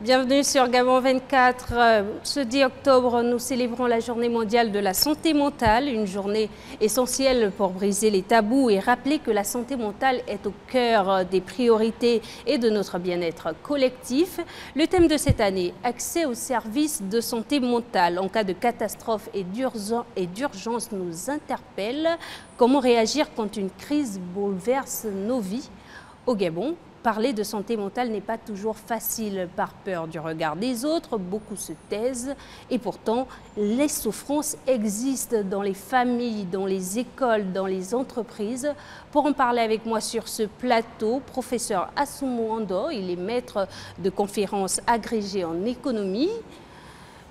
Bienvenue sur Gabon 24. Ce 10 octobre, nous célébrons la journée mondiale de la santé mentale, une journée essentielle pour briser les tabous et rappeler que la santé mentale est au cœur des priorités et de notre bien-être collectif. Le thème de cette année, accès aux services de santé mentale en cas de catastrophe et d'urgence nous interpelle. Comment réagir quand une crise bouleverse nos vies? Au Gabon, parler de santé mentale n'est pas toujours facile par peur du regard des autres, beaucoup se taisent et pourtant les souffrances existent dans les familles, dans les écoles, dans les entreprises. Pour en parler avec moi sur ce plateau, professeur Assoumou Ando, il est maître de conférences agrégé en économie.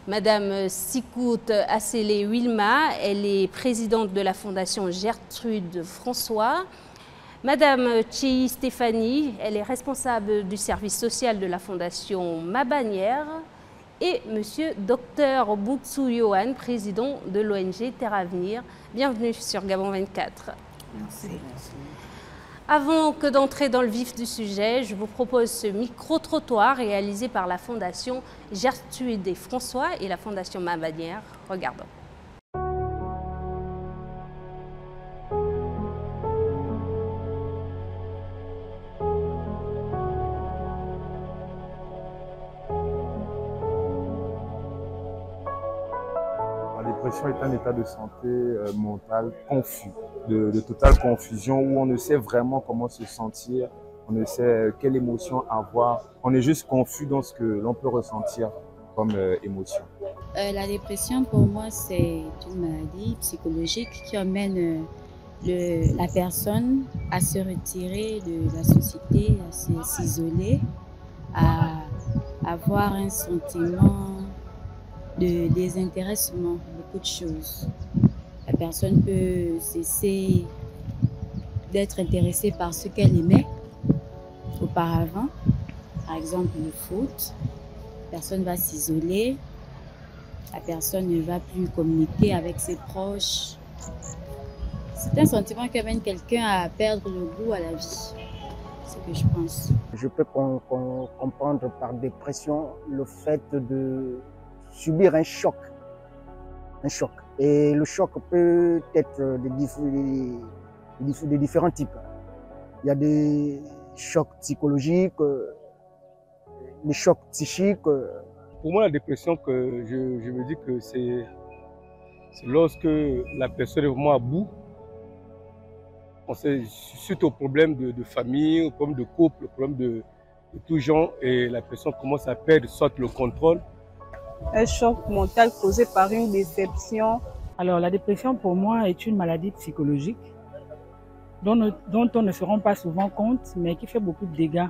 Madame Sikout Assélé Wilma, elle est présidente de la Fondation Gertrude François. Madame Tchéi Stéphanie, elle est responsable du service social de la Fondation Mabanière. Et Monsieur Dr Boutsou Yohan, président de l'ONG Terre Avenir. Bienvenue sur Gabon 24. Merci. Avant que d'entrer dans le vif du sujet, je vous propose ce micro-trottoir réalisé par la Fondation Gertrude François et la Fondation Mabanière. Regardons. La dépression est un état de santé mentale confus, de totale confusion où on ne sait vraiment comment se sentir, on ne sait quelle émotion avoir, on est juste confus dans ce que l'on peut ressentir comme émotion. La dépression pour moi c'est une maladie psychologique qui emmène la personne à se retirer de la société, à s'isoler, à avoir un sentiment de désintéressement, beaucoup de choses. La personne peut cesser d'être intéressée par ce qu'elle aimait auparavant. Par exemple, le foot. La personne va s'isoler. La personne ne va plus communiquer avec ses proches. C'est un sentiment qui amène quelqu'un à perdre le goût à la vie. C'est ce que je pense. Je peux comprendre par dépression le fait de subir un choc. Et le choc peut être de différents types. Il y a des chocs psychologiques, des chocs psychiques. Pour moi, la dépression, je me dis que c'est lorsque la personne est vraiment à bout. On sait, suite aux problèmes de famille, aux problèmes de couple, aux problèmes de tout genre, et la personne commence à perdre soit le contrôle. Un choc mental causé par une déception. Alors la dépression pour moi est une maladie psychologique dont on ne se rend pas souvent compte mais qui fait beaucoup de dégâts.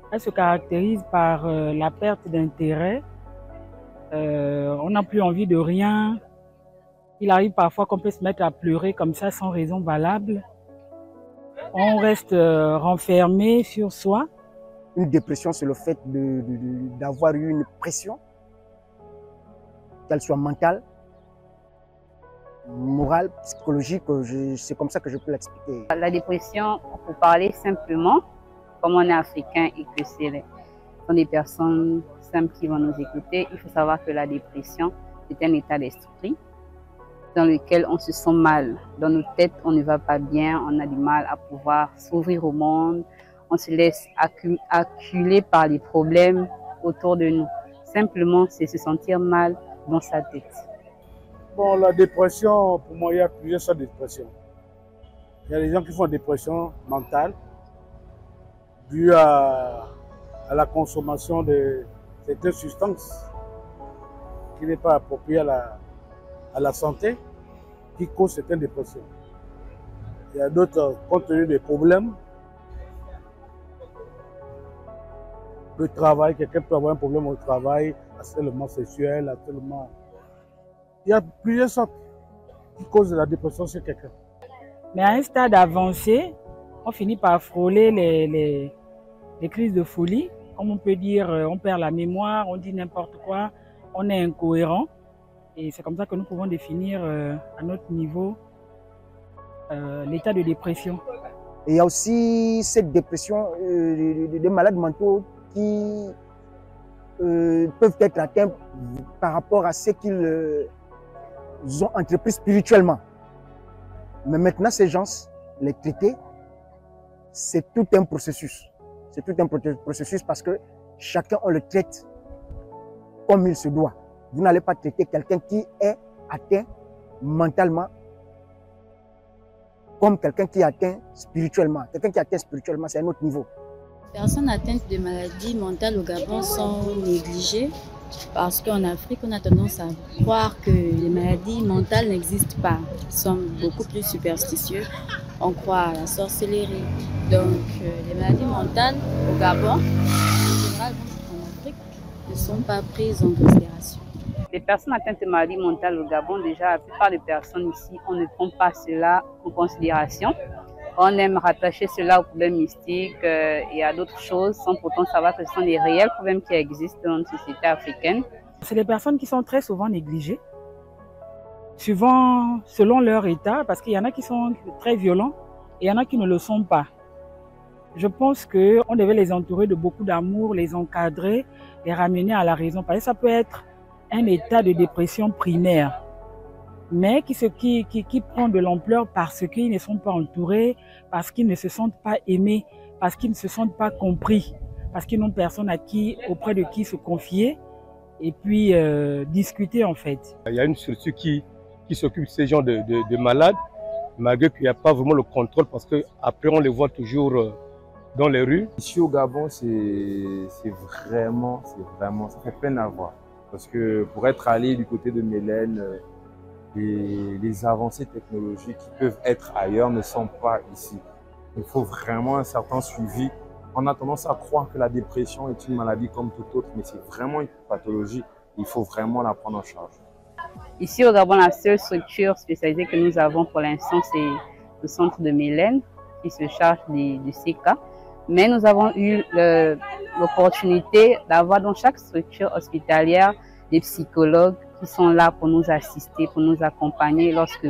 Elle se caractérise par la perte d'intérêt, on n'a plus envie de rien, il arrive parfois qu'on peut se mettre à pleurer comme ça sans raison valable, on reste renfermé sur soi. Une dépression c'est le fait d'avoir eu une pression, qu'elle soit mentale, morale, psychologique, c'est comme ça que je peux l'expliquer. La dépression, pour parler simplement, comme on est africain et que ce sont des personnes simples qui vont nous écouter, il faut savoir que la dépression, c'est un état d'esprit dans lequel on se sent mal. Dans nos têtes, on ne va pas bien, on a du mal à pouvoir s'ouvrir au monde, on se laisse acculer par les problèmes autour de nous. Simplement, c'est se sentir mal dans sa tête. Bon, la dépression, pour moi, il y a plusieurs sortes de dépression. Il y a des gens qui font une dépression mentale due à la consommation de certaines substances qui n'est pas appropriée à la santé, qui causent certaines dépressions. Il y a d'autres, compte tenu des problèmes, le travail, quelqu'un peut avoir un problème au travail, harcèlement sexuel, harcèlement. Il y a plusieurs sortes qui causent la dépression chez quelqu'un. Mais à un stade avancé, on finit par frôler les crises de folie. Comme on peut dire, on perd la mémoire, on dit n'importe quoi, on est incohérent. Et c'est comme ça que nous pouvons définir à notre niveau l'état de dépression. Et il y a aussi cette dépression des malades mentaux qui peuvent être atteints par rapport à ce qu'ils ont entrepris spirituellement. Mais maintenant, ces gens, les traiter, c'est tout un processus. C'est tout un processus parce que chacun, on le traite comme il se doit. Vous n'allez pas traiter quelqu'un qui est atteint mentalement comme quelqu'un qui est atteint spirituellement. Quelqu'un qui est atteint spirituellement, c'est un autre niveau. Les personnes atteintes de maladies mentales au Gabon sont négligées parce qu'en Afrique, on a tendance à croire que les maladies mentales n'existent pas. Nous sommes beaucoup plus superstitieux. On croit à la sorcellerie. Donc, les maladies mentales au Gabon, en général, en Afrique, ne sont pas prises en considération. Les personnes atteintes de maladies mentales au Gabon, déjà, la plupart des personnes ici, on ne prend pas cela en considération. On aime rattacher cela aux problèmes mystiques et à d'autres choses, sans pourtant savoir que ce sont des réels problèmes qui existent dans notre société africaine. C'est des personnes qui sont très souvent négligées, souvent selon leur état, parce qu'il y en a qui sont très violents et il y en a qui ne le sont pas. Je pense qu'on devait les entourer de beaucoup d'amour, les encadrer, les ramener à la raison. Parce que ça peut être un état de dépression primaire, mais qui prend de l'ampleur parce qu'ils ne sont pas entourés, parce qu'ils ne se sentent pas aimés, parce qu'ils ne se sentent pas compris, parce qu'ils n'ont personne auprès de qui se confier et puis discuter en fait. Il y a une structure qui s'occupe de ces gens de malades, malgré qu'il n'y a pas vraiment le contrôle parce qu'après on les voit toujours dans les rues. Ici au Gabon, c'est vraiment, ça fait peine à voir. Parce que pour être allé du côté de Mélène, les avancées technologiques qui peuvent être ailleurs ne sont pas ici. Il faut vraiment un certain suivi. On a tendance à croire que la dépression est une maladie comme toute autre, mais c'est vraiment une pathologie. Il faut vraiment la prendre en charge. Ici au Gabon, la seule structure spécialisée que nous avons pour l'instant, c'est le centre de Mélène qui se charge de ces cas. Mais nous avons eu l'opportunité d'avoir dans chaque structure hospitalière des psychologues qui sont là pour nous assister, pour nous accompagner lorsque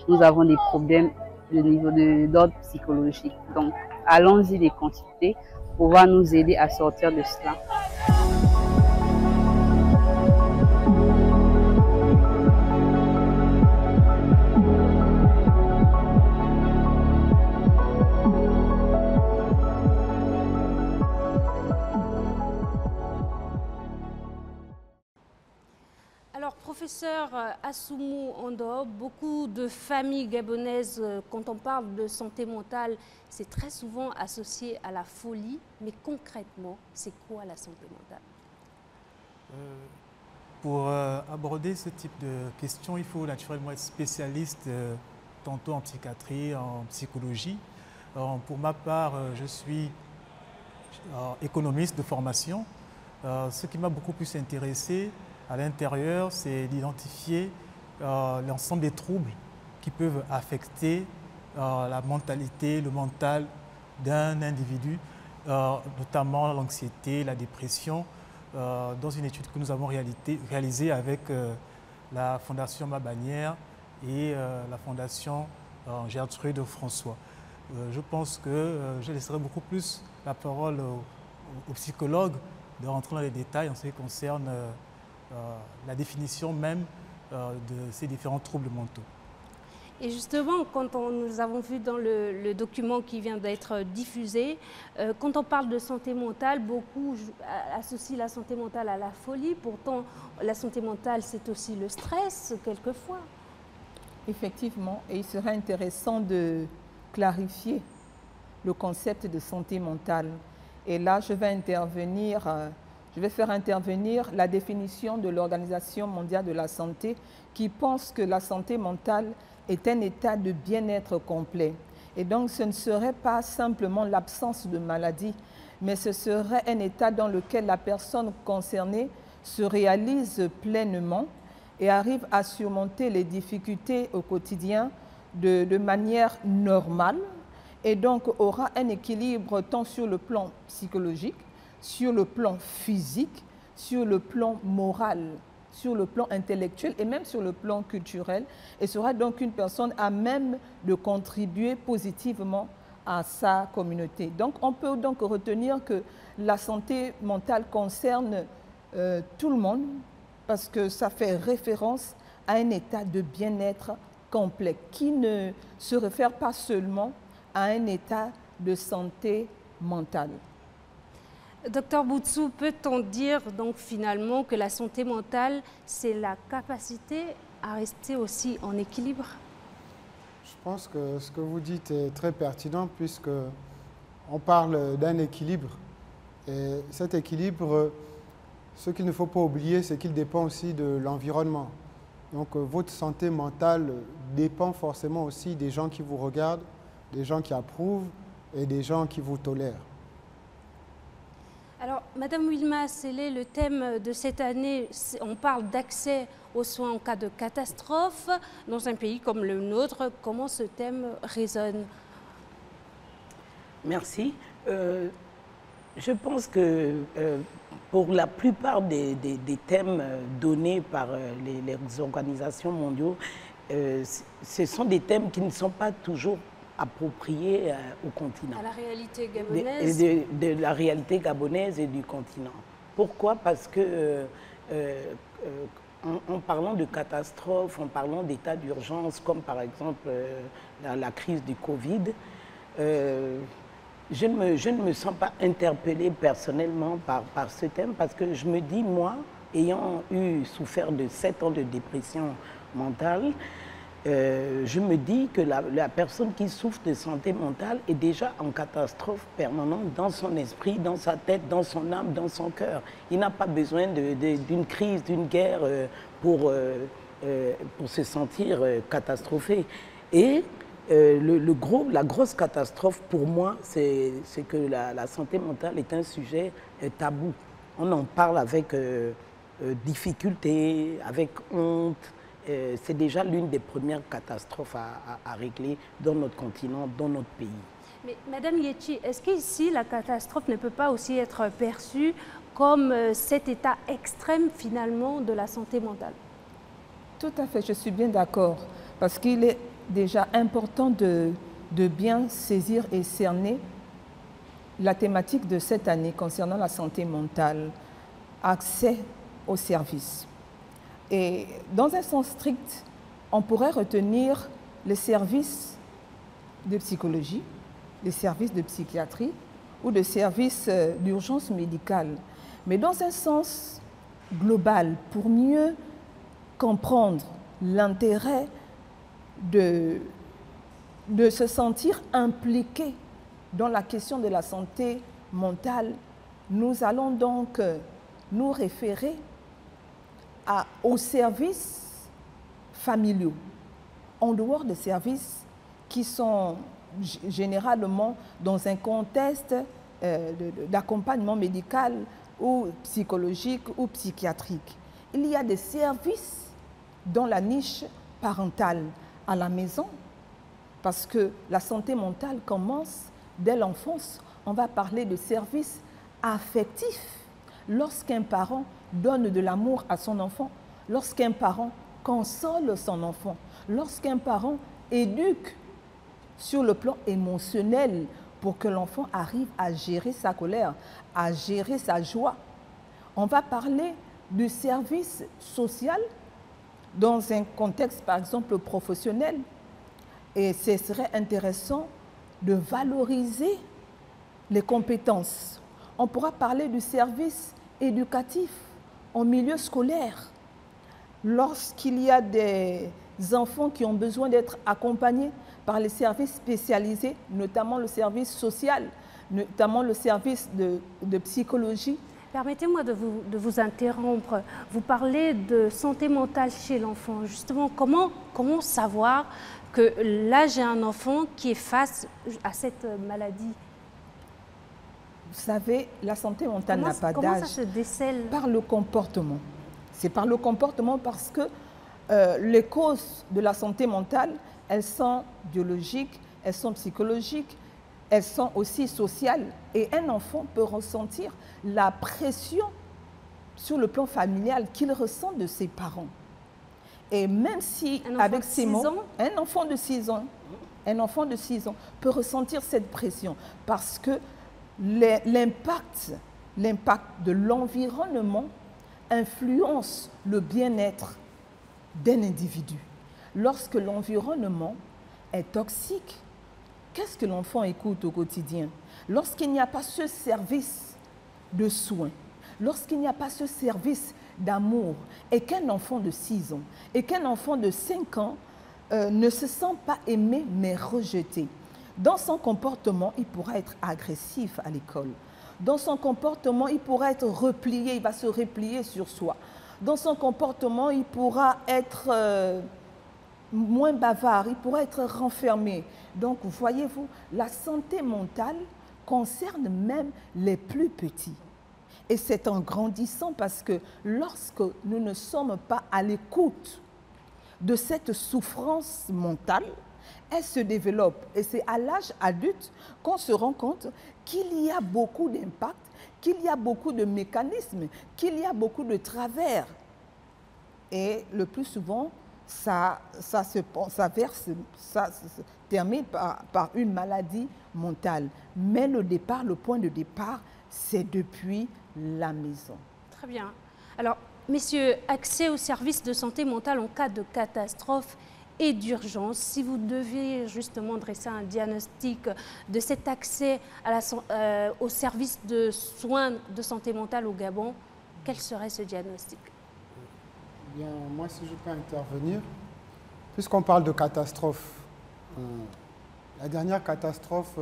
nous avons des problèmes de niveau d'ordre psychologique. Donc, allons-y les consulter pour pouvoir nous aider à sortir de cela. Alors, professeur Assoumou Ando, beaucoup de familles gabonaises, quand on parle de santé mentale, c'est très souvent associé à la folie. Mais concrètement, c'est quoi la santé mentale? Pour aborder ce type de questions, il faut naturellement être spécialiste, tantôt en psychiatrie, en psychologie. Pour ma part, je suis économiste de formation. Ce qui m'a beaucoup plus intéressé à l'intérieur, c'est d'identifier l'ensemble des troubles qui peuvent affecter la mentalité, le mental d'un individu, notamment l'anxiété, la dépression, dans une étude que nous avons réalisée avec la Fondation Mabanière et la Fondation Gertrude François. Je pense que je laisserai beaucoup plus la parole aux psychologues de rentrer dans les détails en ce qui concerne la définition même de ces différents troubles mentaux. Et justement, quand nous avons vu dans le document qui vient d'être diffusé, quand on parle de santé mentale, beaucoup associent la santé mentale à la folie. Pourtant, la santé mentale, c'est aussi le stress, quelquefois. Effectivement, et il serait intéressant de clarifier le concept de santé mentale. Et là, je vais faire intervenir la définition de l'Organisation mondiale de la santé qui pense que la santé mentale est un état de bien-être complet. Et donc, ce ne serait pas simplement l'absence de maladie, mais ce serait un état dans lequel la personne concernée se réalise pleinement et arrive à surmonter les difficultés au quotidien de manière normale et donc aura un équilibre tant sur le plan psychologique, sur le plan physique, sur le plan moral, sur le plan intellectuel et même sur le plan culturel et sera donc une personne à même de contribuer positivement à sa communauté. Donc on peut donc retenir que la santé mentale concerne tout le monde parce que ça fait référence à un état de bien-être complet qui ne se réfère pas seulement à un état de santé mentale. Docteur Boutsou, peut-on dire donc finalement que la santé mentale, c'est la capacité à rester aussi en équilibre? Je pense que ce que vous dites est très pertinent puisque on parle d'un équilibre. Et cet équilibre, ce qu'il ne faut pas oublier, c'est qu'il dépend aussi de l'environnement. Donc votre santé mentale dépend forcément aussi des gens qui vous regardent, des gens qui approuvent et des gens qui vous tolèrent. Alors, Madame Wilma Sellé, le thème de cette année, on parle d'accès aux soins en cas de catastrophe. Dans un pays comme le nôtre, comment ce thème résonne? Merci. Je pense que pour la plupart des thèmes donnés par les organisations mondiales, ce sont des thèmes qui ne sont pas toujours appropriés au continent. À la réalité gabonaise. De la réalité gabonaise et du continent. Pourquoi? Parce que en parlant de catastrophes, en parlant d'état d'urgence, comme par exemple la crise du Covid, je ne me sens pas interpellée personnellement par ce thème parce que je me dis, moi, ayant souffert de 7 ans de dépression mentale, je me dis que la personne qui souffre de santé mentale est déjà en catastrophe permanente dans son esprit, dans sa tête, dans son âme, dans son cœur. Il n'a pas besoin d'une crise, d'une guerre pour se sentir catastrophé. Et la grosse catastrophe pour moi, c'est que la santé mentale est un sujet tabou. On en parle avec difficulté, avec honte. C'est déjà l'une des premières catastrophes à régler dans notre continent, dans notre pays. Mais Madame Yetchi, est-ce qu'ici la catastrophe ne peut pas aussi être perçue comme cet état extrême finalement de la santé mentale? Tout à fait, je suis bien d'accord, parce qu'il est déjà important de bien saisir et cerner la thématique de cette année concernant la santé mentale, accès aux services. Et dans un sens strict, on pourrait retenir les services de psychologie, les services de psychiatrie ou les services d'urgence médicale. Mais dans un sens global, pour mieux comprendre l'intérêt de se sentir impliqué dans la question de la santé mentale, nous allons donc nous référer aux services familiaux, en dehors des services qui sont généralement dans un contexte d'accompagnement médical ou psychologique ou psychiatrique. Il y a des services dans la niche parentale à la maison, parce que la santé mentale commence dès l'enfance. On va parler de services affectifs. Lorsqu'un parent donne de l'amour à son enfant, lorsqu'un parent console son enfant, lorsqu'un parent éduque sur le plan émotionnel pour que l'enfant arrive à gérer sa colère, à gérer sa joie. On va parler du service social dans un contexte, par exemple, professionnel. Et ce serait intéressant de valoriser les compétences. On pourra parler du service éducatif en milieu scolaire. Lorsqu'il y a des enfants qui ont besoin d'être accompagnés par les services spécialisés, notamment le service social, notamment le service de psychologie. Permettez-moi de vous interrompre. Vous parlez de santé mentale chez l'enfant. Justement, comment savoir que là, j'ai un enfant qui est face à cette maladie? Vous savez, la santé mentale n'a pas d'âge. Comment ça se décèle? Par le comportement. C'est par le comportement parce que les causes de la santé mentale, elles sont biologiques, elles sont psychologiques, elles sont aussi sociales. Et un enfant peut ressentir la pression sur le plan familial qu'il ressent de ses parents. Et même si, avec ces mots, un enfant de 6 ans peut ressentir cette pression parce que l'impact de l'environnement influence le bien-être d'un individu. Lorsque l'environnement est toxique, qu'est-ce que l'enfant écoute au quotidien? Lorsqu'il n'y a pas ce service de soins, lorsqu'il n'y a pas ce service d'amour, et qu'un enfant de 6 ans et qu'un enfant de 5 ans ne se sent pas aimé mais rejeté, dans son comportement, il pourra être agressif à l'école. Dans son comportement, il pourra être replié, il va se replier sur soi. Dans son comportement, il pourra être moins bavard, il pourra être renfermé. Donc, voyez-vous, la santé mentale concerne même les plus petits. Et c'est en grandissant parce que lorsque nous ne sommes pas à l'écoute de cette souffrance mentale, elle se développe. Et c'est à l'âge adulte qu'on se rend compte qu'il y a beaucoup d'impact, qu'il y a beaucoup de mécanismes, qu'il y a beaucoup de travers. Et le plus souvent, ça se termine par une maladie mentale. Mais le point de départ, c'est depuis la maison. Très bien. Alors, messieurs, accès aux services de santé mentale en cas de catastrophe et d'urgence. Si vous deviez justement dresser un diagnostic de cet accès aux services de soins de santé mentale au Gabon, quel serait ce diagnostic? Bien, moi, si je peux intervenir, puisqu'on parle de catastrophe, la dernière catastrophe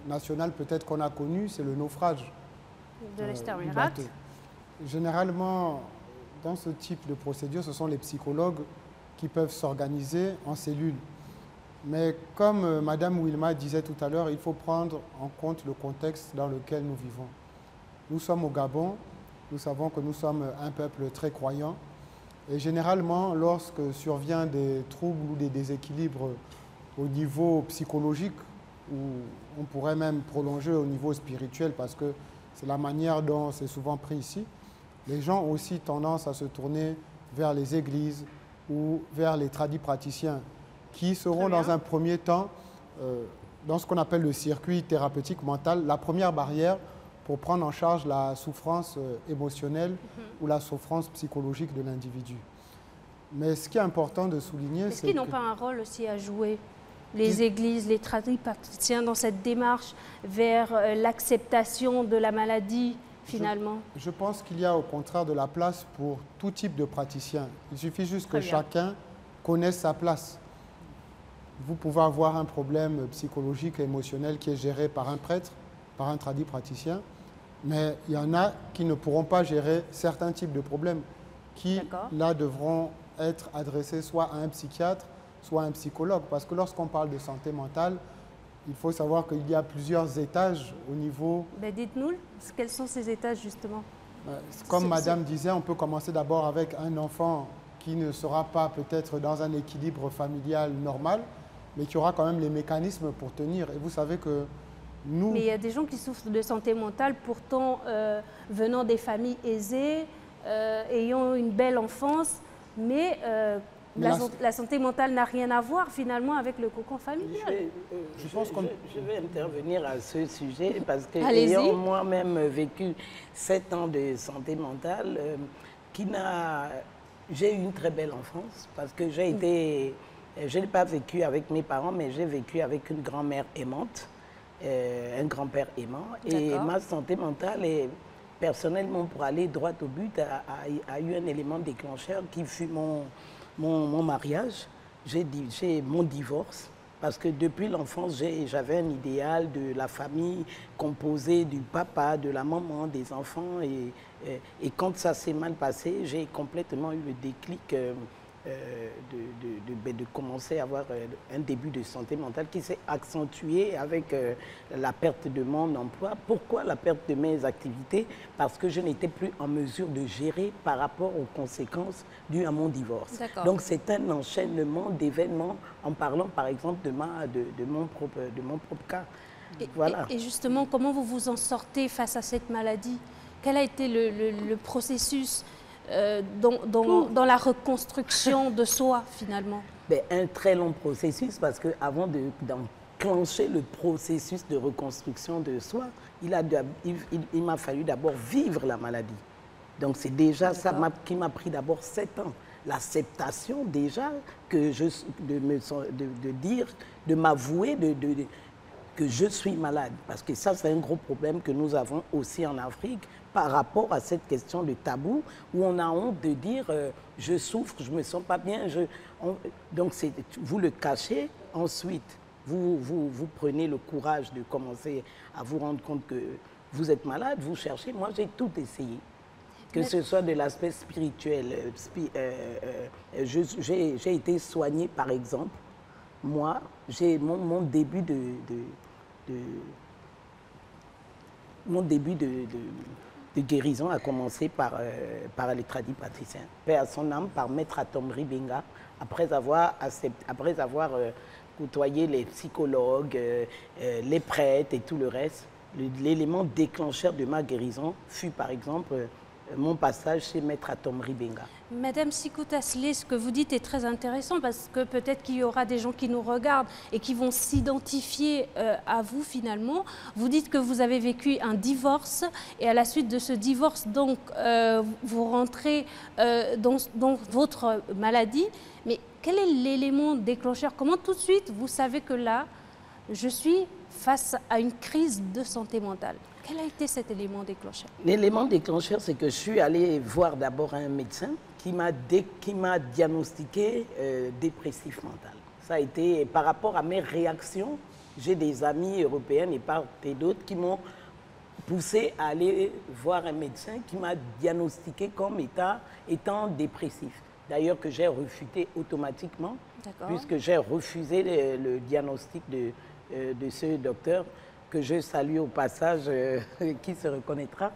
nationale peut-être qu'on a connue, c'est le naufrage de l'Esther du Murat. bateau. Généralement, dans ce type de procédure, ce sont les psychologues qui peuvent s'organiser en cellules. Mais comme Madame Wilma disait tout à l'heure, il faut prendre en compte le contexte dans lequel nous vivons. Nous sommes au Gabon, nous savons que nous sommes un peuple très croyant. Et généralement, lorsque survient des troubles ou des déséquilibres au niveau psychologique, ou on pourrait même prolonger au niveau spirituel, parce que c'est la manière dont c'est souvent pris ici, les gens ont aussi tendance à se tourner vers les églises ou vers les tradipraticiens qui seront dans un premier temps dans ce qu'on appelle le circuit thérapeutique mental, la première barrière pour prendre en charge la souffrance émotionnelle ou la souffrance psychologique de l'individu. Mais ce qui est important de souligner, c'est est-ce qu'ils n'ont pas un rôle aussi à jouer, les églises, les tradipraticiens, dans cette démarche vers l'acceptation de la maladie, finalement? Je pense qu'il y a au contraire de la place pour tout type de praticien. Il suffit juste que chacun connaisse sa place. Vous pouvez avoir un problème psychologique et émotionnel qui est géré par un prêtre, par un tradipraticien, mais il y en a qui ne pourront pas gérer certains types de problèmes qui, là, devront être adressés soit à un psychiatre, soit à un psychologue. Parce que lorsqu'on parle de santé mentale, il faut savoir qu'il y a plusieurs étages au niveau... Dites-nous, quels sont ces étages, justement? Comme Madame disait, on peut commencer d'abord avec un enfant qui ne sera pas peut-être dans un équilibre familial normal, mais qui aura quand même les mécanismes pour tenir. Et vous savez que nous... Mais il y a des gens qui souffrent de santé mentale, pourtant venant des familles aisées, ayant une belle enfance, mais la santé mentale n'a rien à voir finalement avec le cocon familial. Je vais intervenir à ce sujet parce que ayant moi-même vécu 7 ans de santé mentale, j'ai eu une très belle enfance parce que je n'ai pas vécu avec mes parents, mais j'ai vécu avec une grand-mère aimante, un grand-père aimant. Et ma santé mentale, personnellement, pour aller droit au but, a eu un élément déclencheur qui fut mon mariage, mon divorce. Parce que depuis l'enfance, j'avais un idéal de la famille composée du papa, de la maman, des enfants. Et quand ça s'est mal passé, j'ai complètement eu le déclic de commencer à avoir un début de santé mentale qui s'est accentué avec la perte de mon emploi. Pourquoi la perte de mes activités? Parce que je n'étais plus en mesure de gérer par rapport aux conséquences dues à mon divorce. Donc c'est un enchaînement d'événements en parlant par exemple de mon propre cas. Voilà. Et justement, comment vous vous en sortez face à cette maladie? Quel a été le processus dans la reconstruction de soi, finalement? Un très long processus, parce qu'avant d'enclencher le processus de reconstruction de soi, il m'a fallu d'abord vivre la maladie. Donc c'est déjà ça qui m'a pris d'abord 7 ans. L'acceptation déjà de m'avouer que je suis malade. Parce que ça, c'est un gros problème que nous avons aussi en Afrique par rapport à cette question de tabou où on a honte de dire je souffre, je ne me sens pas bien. Donc vous le cachez, ensuite vous prenez le courage de commencer à vous rendre compte que vous êtes malade, vous cherchez. Moi, j'ai tout essayé. Que ce soit de l'aspect spirituel. J'ai été soignée, par exemple. Moi, j'ai mon début de guérison a commencé par les tradipraticiens. Paix à son âme, par Maître Atomri Benga, après avoir côtoyé les psychologues, les prêtres et tout le reste. L'élément déclencheur de ma guérison fut, par exemple, mon passage chez Maître Atomri Benga. Madame Sékou Taslé, ce que vous dites est très intéressant parce que peut-être qu'il y aura des gens qui nous regardent et qui vont s'identifier à vous finalement. Vous dites que vous avez vécu un divorce et à la suite de ce divorce, donc, vous rentrez dans votre maladie. Mais quel est l'élément déclencheur? Comment tout de suite vous savez que là, je suis face à une crise de santé mentale? Quel a été cet élément déclencheur? L'élément déclencheur, c'est que je suis allée voir d'abord un médecin qui m'a diagnostiqué dépressif mental. Ça a été par rapport à mes réactions. J'ai des amis européennes et d'autres qui m'ont poussé à aller voir un médecin qui m'a diagnostiqué comme étant dépressif. D'ailleurs que j'ai refuté automatiquement, puisque j'ai refusé le diagnostic de ce docteur, que je salue au passage, qui se reconnaîtra.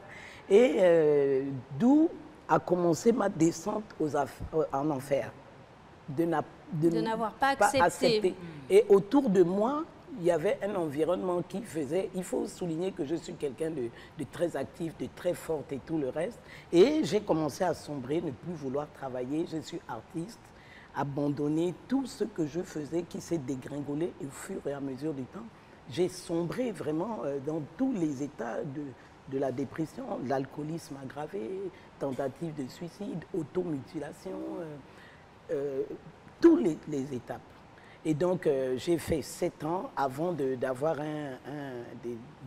Et d'où a commencé ma descente en enfer. De n'avoir pas accepté. Et autour de moi, il y avait un environnement qui faisait... Il faut souligner que je suis quelqu'un de très actif, de très forte et tout le reste. Et j'ai commencé à sombrer, ne plus vouloir travailler. Je suis artiste, abandonner tout ce que je faisais qui s'est dégringolé au fur et à mesure du temps. J'ai sombré vraiment dans tous les états de la dépression, l'alcoolisme aggravé, tentative de suicide, automutilation, toutes les étapes. Et donc, j'ai fait 7 ans avant d'avoir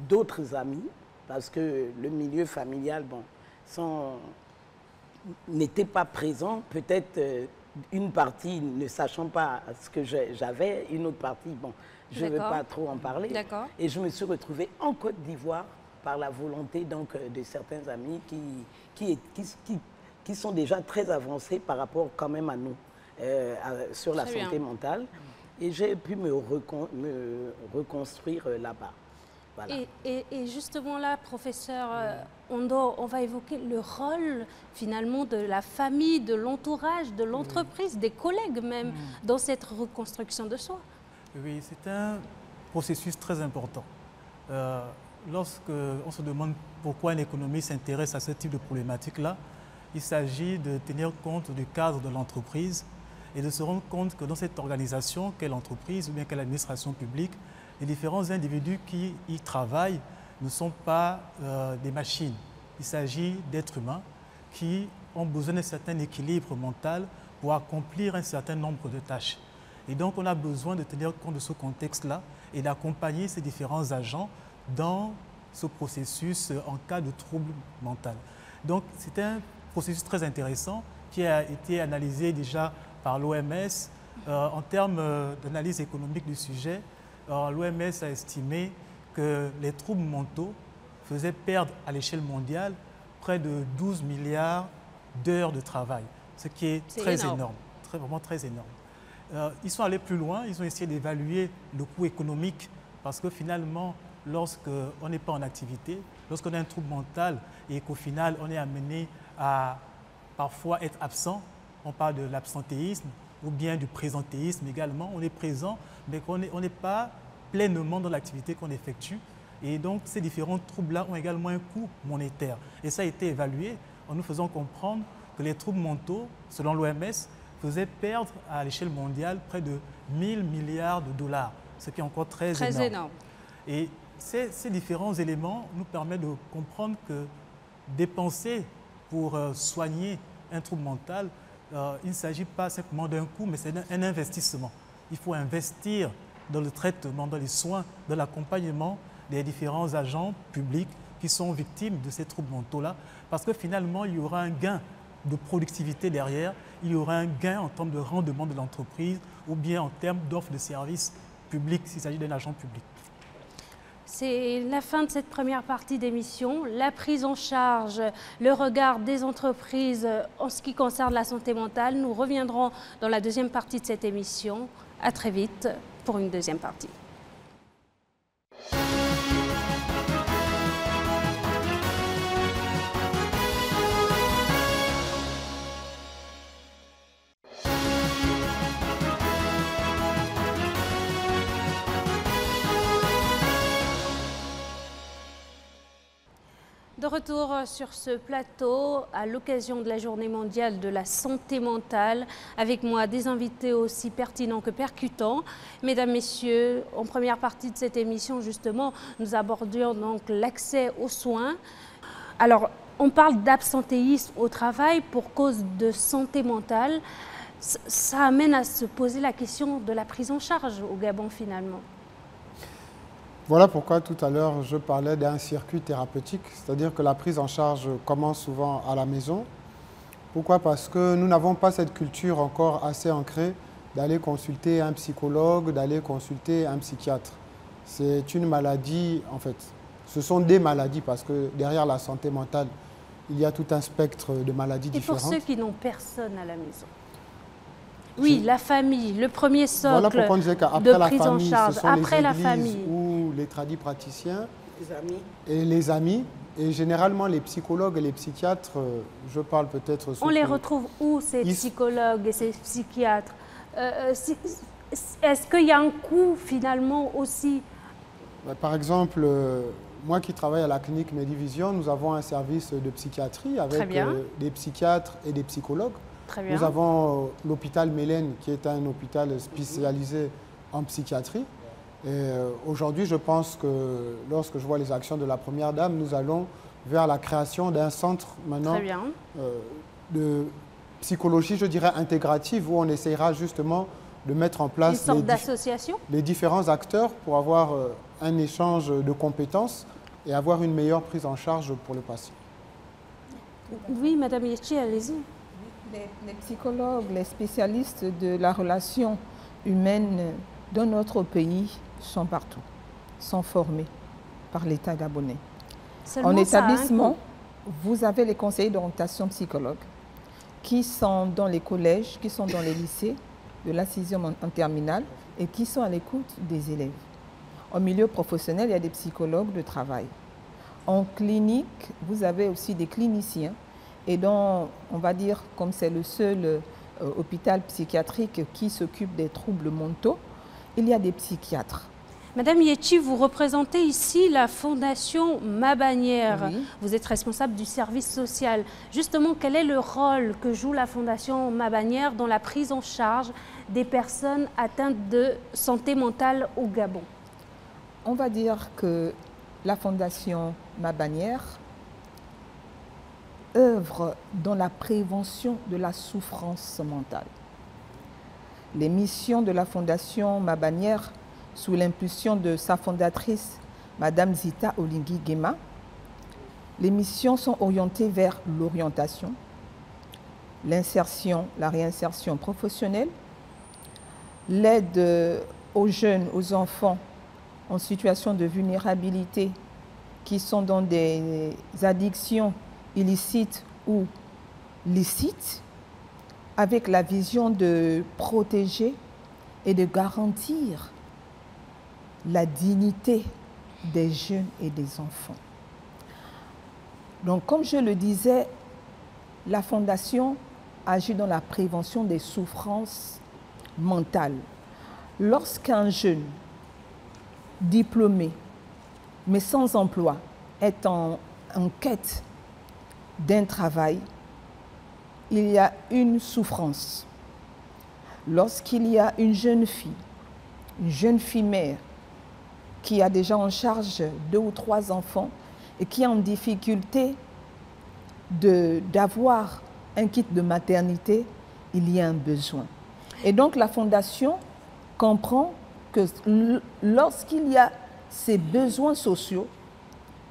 d'autres amis, parce que le milieu familial, bon, n'était pas présent. Peut-être une partie ne sachant pas ce que j'avais, une autre partie, bon, je ne veux pas trop en parler. Et je me suis retrouvée en Côte d'Ivoire par la volonté donc, de certains amis qui sont déjà très avancés par rapport quand même à nous, sur la santé mentale. Et j'ai pu me reconstruire là-bas. Voilà. Et justement là, professeur Ondo, on va évoquer le rôle finalement de la famille, de l'entourage, de l'entreprise, des collègues même, dans cette reconstruction de soi. Oui, c'est un processus très important. Lorsqu'on se demande pourquoi un économiste s'intéresse à ce type de problématique-là, il s'agit de tenir compte du cadre de l'entreprise et de se rendre compte que dans cette organisation, quelle entreprise ou bien quelle administration publique, les différents individus qui y travaillent ne sont pas des machines. Il s'agit d'êtres humains qui ont besoin d'un certain équilibre mental pour accomplir un certain nombre de tâches. Et donc, on a besoin de tenir compte de ce contexte-là et d'accompagner ces différents agents dans ce processus en cas de trouble mental. Donc, c'est un processus très intéressant qui a été analysé déjà par l'OMS. En termes d'analyse économique du sujet, l'OMS a estimé que les troubles mentaux faisaient perdre à l'échelle mondiale près de 12 milliards d'heures de travail, ce qui est très énorme, vraiment très énorme. Ils sont allés plus loin, ils ont essayé d'évaluer le coût économique parce que finalement, lorsqu'on n'est pas en activité, lorsqu'on a un trouble mental et qu'au final, on est amené à parfois être absent, on parle de l'absentéisme ou bien du présentéisme également, on est présent, mais on n'est pas pleinement dans l'activité qu'on effectue. Et donc, ces différents troubles-là ont également un coût monétaire. Et ça a été évalué en nous faisant comprendre que les troubles mentaux, selon l'OMS, faisaient perdre à l'échelle mondiale près de 1000 milliards de dollars, ce qui est encore très énorme. Et ces différents éléments nous permettent de comprendre que dépenser pour soigner un trouble mental, il ne s'agit pas simplement d'un coût, mais c'est un investissement. Il faut investir dans le traitement, dans les soins, dans l'accompagnement des différents agents publics qui sont victimes de ces troubles mentaux-là, parce que finalement, il y aura un gain de productivité derrière, il y aura un gain en termes de rendement de l'entreprise ou bien en termes d'offres de services publics s'il s'agit d'un agent public. C'est la fin de cette première partie d'émission. La prise en charge, le regard des entreprises en ce qui concerne la santé mentale. Nous reviendrons dans la deuxième partie de cette émission. À très vite pour une deuxième partie. De retour sur ce plateau à l'occasion de la Journée mondiale de la santé mentale. Avec moi, des invités aussi pertinents que percutants. Mesdames, Messieurs, en première partie de cette émission, justement, nous abordions donc l'accès aux soins. Alors, on parle d'absentéisme au travail pour cause de santé mentale. Ça amène à se poser la question de la prise en charge au Gabon, finalement. Voilà pourquoi tout à l'heure je parlais d'un circuit thérapeutique, c'est-à-dire que la prise en charge commence souvent à la maison. Pourquoi? Parce que nous n'avons pas cette culture encore assez ancrée d'aller consulter un psychologue, d'aller consulter un psychiatre. C'est une maladie, en fait, ce sont des maladies parce que derrière la santé mentale, il y a tout un spectre de maladies différentes. Et pour ceux qui n'ont personne à la maison? Oui, la famille, le premier socle voilà pourquoi on disait qu'après de la prise famille, en charge. ce sont Après les la églises famille. ou les tradipraticiens Les amis. et les amis. Et généralement, les psychologues et les psychiatres, je parle peut-être... On les retrouve où, ces psychologues et ces psychiatres? Est-ce qu'il y a un coût, finalement, aussi? Par exemple, moi qui travaille à la clinique Medivision, nous avons un service de psychiatrie avec des psychiatres et des psychologues. Nous avons l'hôpital Mélène, qui est un hôpital spécialisé en psychiatrie. Aujourd'hui, je pense que lorsque je vois les actions de la Première Dame, nous allons vers la création d'un centre maintenant de psychologie, je dirais, intégrative, où on essaiera justement de mettre en place les différents acteurs pour avoir un échange de compétences et avoir une meilleure prise en charge pour le patient. Oui, Madame Yetchi, allez-y. Les psychologues, les spécialistes de la relation humaine dans notre pays sont partout, sont formés par l'État gabonais. En établissement, vous avez les conseillers d'orientation psychologue qui sont dans les collèges, qui sont dans les lycées de la 6e en terminale et qui sont à l'écoute des élèves. En milieu professionnel, il y a des psychologues de travail. En clinique, vous avez aussi des cliniciens. Et donc, on va dire, comme c'est le seul hôpital psychiatrique qui s'occupe des troubles mentaux, il y a des psychiatres. Madame Yetchi, vous représentez ici la Fondation Ma Bannière. Oui. Vous êtes responsable du service social. Justement, quel est le rôle que joue la Fondation Ma Bannière dans la prise en charge des personnes atteintes de santé mentale au Gabon? On va dire que la Fondation Ma Bannière œuvre dans la prévention de la souffrance mentale. Les missions de la Fondation Ma Bannière, sous l'impulsion de sa fondatrice, Madame Zita Olingui Guéma, les missions sont orientées vers l'orientation, l'insertion, la réinsertion professionnelle, l'aide aux jeunes, aux enfants en situation de vulnérabilité qui sont dans des addictions illicites ou licites, avec la vision de protéger et de garantir la dignité des jeunes et des enfants. Donc, comme je le disais, la Fondation agit dans la prévention des souffrances mentales. Lorsqu'un jeune diplômé, mais sans emploi, est en quête d'un travail, il y a une souffrance. Lorsqu'il y a une jeune fille mère, qui a déjà en charge 2 ou 3 enfants et qui est en difficulté d'avoir un kit de maternité, il y a un besoin. Et donc la Fondation comprend que lorsqu'il y a ces besoins sociaux,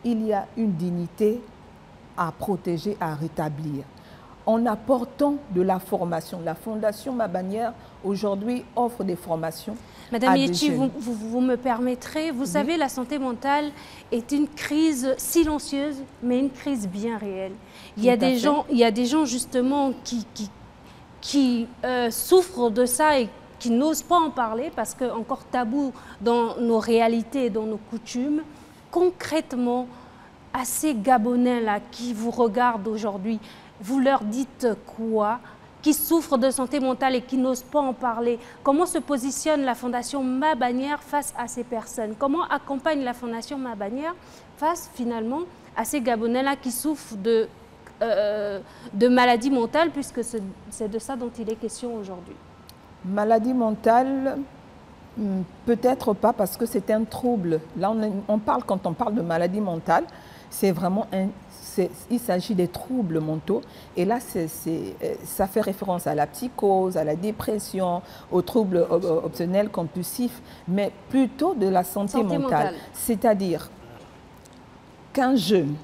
il y a une dignité à protéger, à rétablir. En apportant de la formation, la Fondation Ma Bannière aujourd'hui offre des formations. Madame Yetchi, vous me permettrez, vous savez, la santé mentale est une crise silencieuse, mais une crise bien réelle. Il y a des gens justement qui souffrent de ça et qui n'osent pas en parler parce que encore tabou dans nos réalités, dans nos coutumes. Concrètement, à ces Gabonais là qui vous regardent aujourd'hui, vous leur dites quoi? Qui souffrent de santé mentale et qui n'osent pas en parler. Comment se positionne la Fondation Ma Bannière face à ces personnes? Comment accompagne la Fondation Ma Bannière face finalement à ces Gabonais-là qui souffrent de maladies mentales, puisque c'est de ça dont il est question aujourd'hui? Maladie mentale, peut-être pas, parce que c'est un trouble. Là, quand on parle de maladie mentale, c'est vraiment il s'agit des troubles mentaux. Et là, ça fait référence à la psychose, à la dépression, aux troubles obsessionnels compulsifs, mais plutôt de la santé mentale. C'est-à-dire qu'un jeune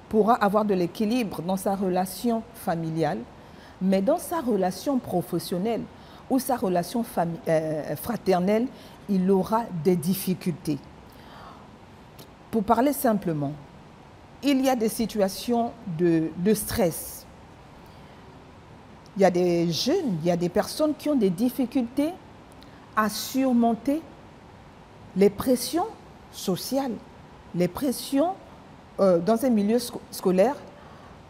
pourra avoir de l'équilibre dans sa relation familiale, mais dans sa relation professionnelle ou sa relation fraternelle, il aura des difficultés. Pour parler simplement, il y a des situations de stress. Il y a des jeunes, il y a des personnes qui ont des difficultés à surmonter les pressions sociales, les pressions dans un milieu scolaire.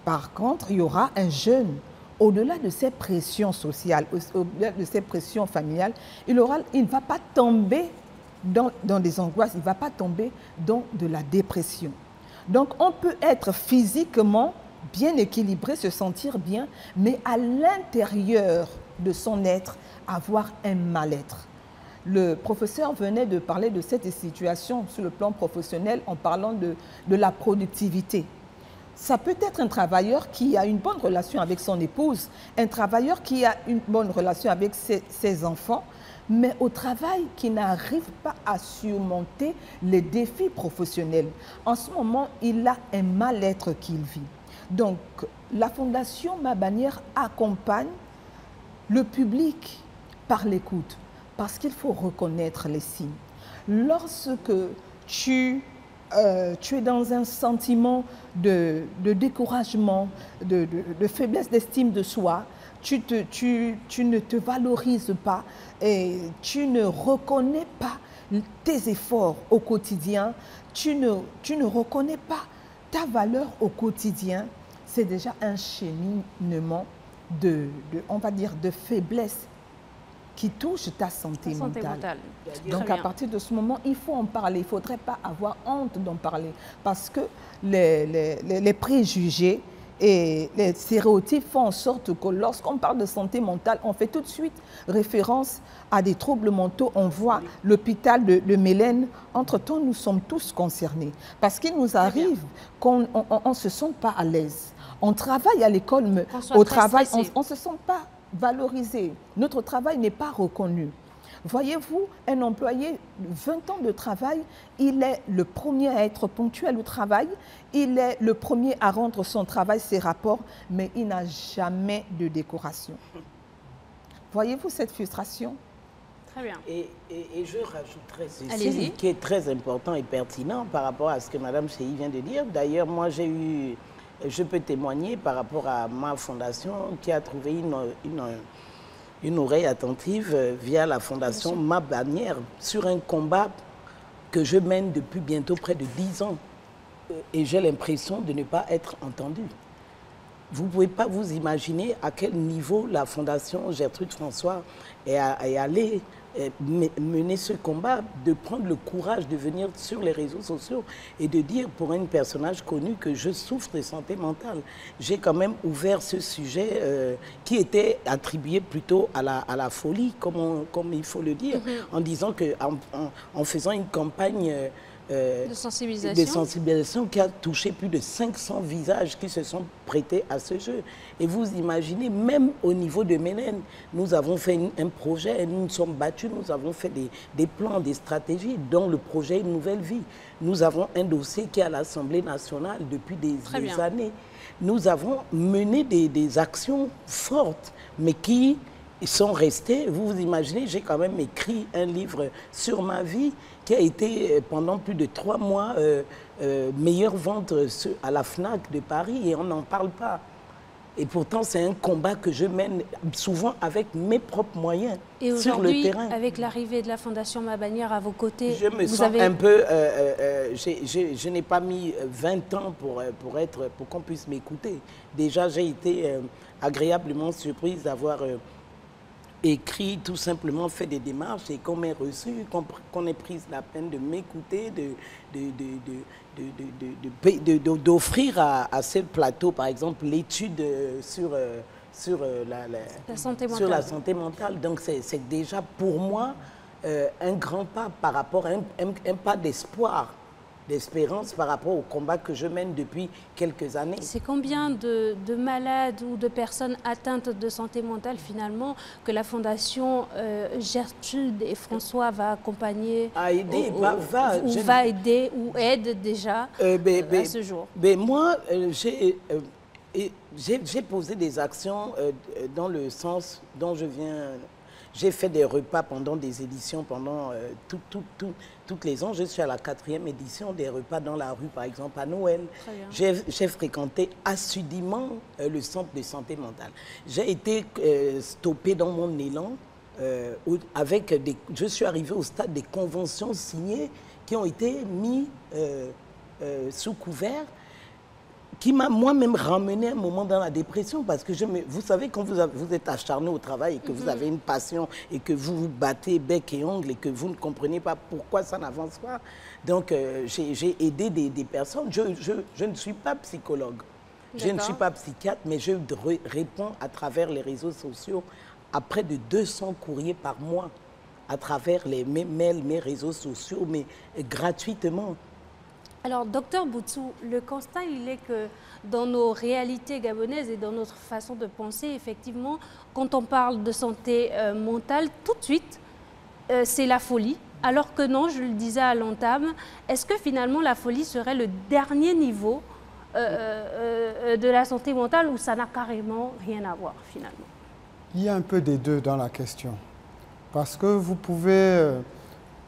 Par contre, il y aura un jeune, au-delà de ces pressions sociales, au-delà de ces pressions familiales, il ne va pas tomber dans des angoisses, il ne va pas tomber dans de la dépression. Donc, on peut être physiquement bien équilibré, se sentir bien, mais à l'intérieur de son être, avoir un mal-être. Le professeur venait de parler de cette situation sur le plan professionnel en parlant de la productivité. Ça peut être un travailleur qui a une bonne relation avec son épouse, un travailleur qui a une bonne relation avec ses enfants, mais au travail qui n'arrive pas à surmonter les défis professionnels. En ce moment, il a un mal-être qu'il vit. Donc, la Fondation Ma Bannière accompagne le public par l'écoute, parce qu'il faut reconnaître les signes. Lorsque tu es dans un sentiment de découragement, de faiblesse d'estime de soi, tu ne te valorises pas et tu ne reconnais pas tes efforts au quotidien, tu ne reconnais pas ta valeur au quotidien, c'est déjà un cheminement on va dire, de faiblesse qui touche ta santé mentale. Donc à partir de ce moment, il faut en parler. Il ne faudrait pas avoir honte d'en parler parce que les préjugés et les stéréotypes font en sorte que lorsqu'on parle de santé mentale, on fait tout de suite référence à des troubles mentaux. On voit l'hôpital de Mélène. Entre-temps, nous sommes tous concernés parce qu'il nous arrive qu'on ne se sente pas à l'aise. On travaille à l'école, mais au travail, on ne se sent pas valorisé. Notre travail n'est pas reconnu. Voyez-vous, un employé, 20 ans de travail, il est le premier à être ponctuel au travail, il est le premier à rendre son travail, ses rapports, mais il n'a jamais de décoration. Voyez-vous cette frustration? Très bien. Et je rajouterais ceci qui est très important et pertinent par rapport à ce que Mme Cheyi vient de dire. D'ailleurs, moi, je peux témoigner par rapport à ma fondation qui a trouvé une oreille attentive via la Fondation Ma Bannière sur un combat que je mène depuis bientôt près de 10 ans. Et j'ai l'impression de ne pas être entendue. Vous ne pouvez pas vous imaginer à quel niveau la Fondation Gertrude François est allée mener ce combat, de prendre le courage de venir sur les réseaux sociaux et de dire pour un personnage connu que je souffre de santé mentale. J'ai quand même ouvert ce sujet qui était attribué plutôt à la folie, comme il faut le dire, en disant qu'en faisant une campagne de sensibilisation qui a touché plus de 500 visages qui se sont prêtés à ce jeu. Et vous imaginez, même au niveau de Mélène, nous avons fait un projet, nous nous sommes battus, nous avons fait des plans, des stratégies, dont le projet Une Nouvelle Vie. Nous avons un dossier qui est à l'Assemblée nationale depuis des années. Nous avons mené des actions fortes, mais qui sont restées. Vous imaginez, j'ai quand même écrit un livre sur ma vie qui a été pendant plus de 3 mois meilleure vente à la FNAC de Paris et on n'en parle pas. Et pourtant, c'est un combat que je mène souvent avec mes propres moyens sur le terrain. Et avec l'arrivée de la Fondation Ma Bannière à vos côtés, je me sens un peu... je n'ai pas mis 20 ans pour qu'on puisse m'écouter. Déjà, j'ai été agréablement surprise d'avoir écrit, tout simplement fait des démarches et qu'on m'ait reçu, qu'on ait pris la peine de m'écouter, d'offrir à ce plateau, par exemple, l'étude sur la santé mentale. Donc c'est déjà pour moi un grand pas par rapport à un pas d'espoir, d'espérance par rapport au combat que je mène depuis quelques années. C'est combien de malades ou de personnes atteintes de santé mentale finalement que la Fondation Gertrude et François va accompagner, va aider ou aide déjà à ce jour? Moi, j'ai posé des actions dans le sens dont je viens. J'ai fait des repas pendant des éditions, pendant toutes les ans. Je suis à la 4e édition des repas dans la rue, par exemple, à Noël. J'ai fréquenté assidûment le centre de santé mentale. J'ai été stoppée dans mon élan. Je suis arrivée au stade des conventions signées qui ont été mises sous couvert, qui m'a moi-même ramené un moment dans la dépression parce que vous savez, quand vous êtes acharné au travail et que vous avez une passion et que vous vous battez bec et ongle et que vous ne comprenez pas pourquoi ça n'avance pas. Donc, j'ai aidé des personnes. Je ne suis pas psychologue, je ne suis pas psychiatre, mais je réponds à travers les réseaux sociaux à près de 200 courriers par mois à travers mes mails, mes réseaux sociaux, mais gratuitement. Alors, docteur Boutsou, le constat, il est que dans nos réalités gabonaises et dans notre façon de penser, effectivement, quand on parle de santé mentale, tout de suite, c'est la folie. Alors que non, je le disais à l'entame, est-ce que finalement la folie serait le dernier niveau de la santé mentale ou ça n'a carrément rien à voir finalement? Il y a un peu des deux dans la question. Parce que vous pouvez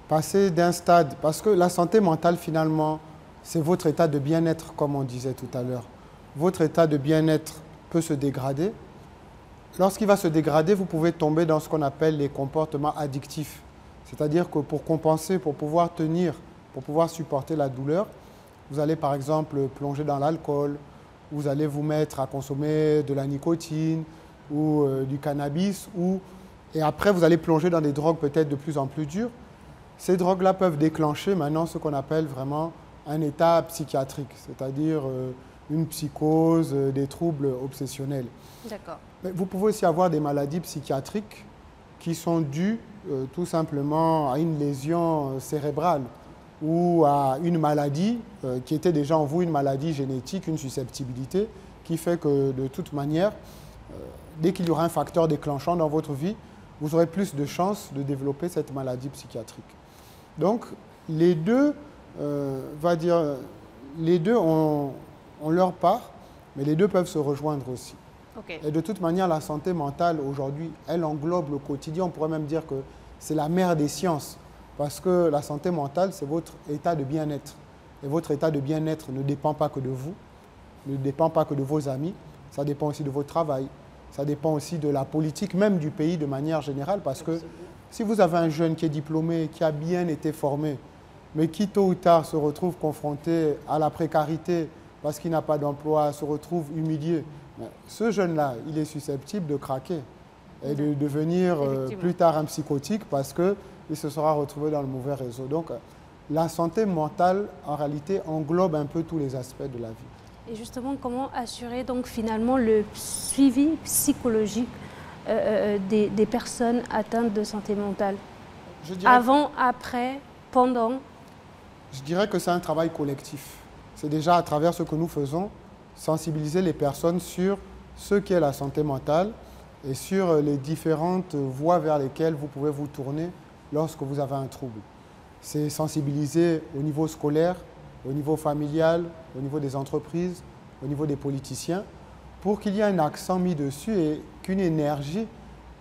passer d'un stade, parce que la santé mentale finalement, c'est votre état de bien-être, comme on disait tout à l'heure. Votre état de bien-être peut se dégrader. Lorsqu'il va se dégrader, vous pouvez tomber dans ce qu'on appelle les comportements addictifs. C'est-à-dire que pour compenser, pour pouvoir tenir, pour pouvoir supporter la douleur, vous allez par exemple plonger dans l'alcool, vous allez vous mettre à consommer de la nicotine ou du cannabis, et après vous allez plonger dans des drogues peut-être de plus en plus dures. Ces drogues-là peuvent déclencher maintenant ce qu'on appelle vraiment un état psychiatrique, c'est-à-dire une psychose, des troubles obsessionnels. D'accord. Mais vous pouvez aussi avoir des maladies psychiatriques qui sont dues tout simplement à une lésion cérébrale ou à une maladie qui était déjà en vous, une maladie génétique, une susceptibilité, qui fait que de toute manière, dès qu'il y aura un facteur déclenchant dans votre vie, vous aurez plus de chances de développer cette maladie psychiatrique. Donc, les deux, les deux ont leur part, mais les deux peuvent se rejoindre aussi. Okay. Et de toute manière, la santé mentale, aujourd'hui, elle englobe le quotidien. On pourrait même dire que c'est la mère des sciences, parce que la santé mentale, c'est votre état de bien-être. Et votre état de bien-être ne dépend pas que de vous, ne dépend pas que de vos amis, ça dépend aussi de votre travail, ça dépend aussi de la politique, même du pays de manière générale, parce que si vous avez un jeune qui est diplômé, qui a bien été formé, mais qui tôt ou tard se retrouve confronté à la précarité parce qu'il n'a pas d'emploi, se retrouve humilié, ce jeune-là, il est susceptible de craquer et de devenir plus tard un psychotique parce qu'il se sera retrouvé dans le mauvais réseau. Donc, la santé mentale, en réalité, englobe un peu tous les aspects de la vie. Et justement, comment assurer donc finalement le suivi psychologique des personnes atteintes de santé mentale? Avant, après, pendant? Je dirais que c'est un travail collectif. C'est déjà à travers ce que nous faisons, sensibiliser les personnes sur ce qu'est la santé mentale et sur les différentes voies vers lesquelles vous pouvez vous tourner lorsque vous avez un trouble. C'est sensibiliser au niveau scolaire, au niveau familial, au niveau des entreprises, au niveau des politiciens, pour qu'il y ait un accent mis dessus et qu'une énergie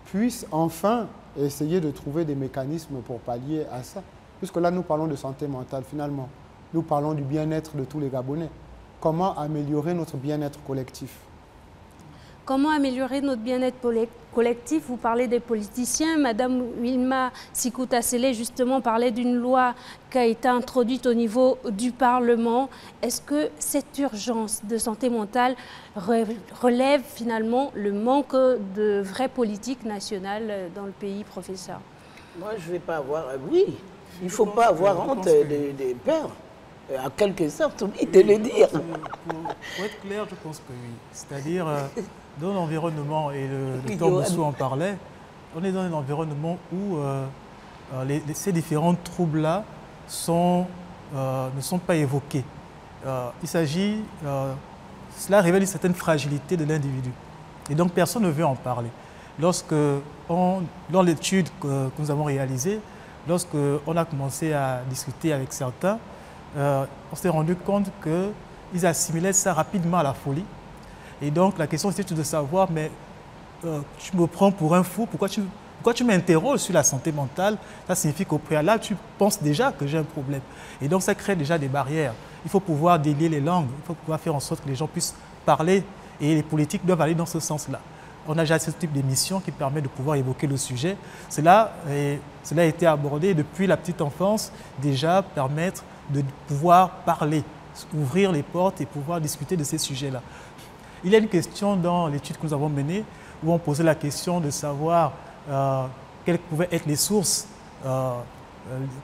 puisse enfin essayer de trouver des mécanismes pour pallier à ça. Puisque là, nous parlons de santé mentale, finalement. Nous parlons du bien-être de tous les Gabonais. Comment améliorer notre bien-être collectif? Comment améliorer notre bien-être collectif? Vous parlez des politiciens. Madame Wilma Sikouta-Sélé, justement, parlait d'une loi qui a été introduite au niveau du Parlement. Est-ce que cette urgence de santé mentale relève finalement le manque de vraie politique nationale dans le pays, professeur? Moi, je ne vais pas avoir... Oui, il ne faut pas avoir honte des peurs. À quelque sorte, oui, de le dire. Pour être clair, je pense que oui. C'est-à-dire, dans l'environnement, et le docteur Boussou en parlait, on est dans un environnement où ces différents troubles-là ne sont pas évoqués. Il s'agit, cela révèle une certaine fragilité de l'individu. Et donc, personne ne veut en parler. Dans l'étude que nous avons réalisée, lorsqu'on a commencé à discuter avec certains, on s'est rendu compte qu'ils assimilaient ça rapidement à la folie. Et donc, la question c'était de savoir, mais tu me prends pour un fou, pourquoi tu m'interroges sur la santé mentale? Ça signifie qu'au préalable, tu penses déjà que j'ai un problème. Et donc, ça crée déjà des barrières. Il faut pouvoir délier les langues, il faut pouvoir faire en sorte que les gens puissent parler et les politiques doivent aller dans ce sens-là. On a déjà ce type d'émission qui permet de pouvoir évoquer le sujet. Cela a été abordé depuis la petite enfance, déjà permettre de pouvoir parler, ouvrir les portes et pouvoir discuter de ces sujets-là. Il y a une question dans l'étude que nous avons menée où on posait la question de savoir quelles pouvaient être les sources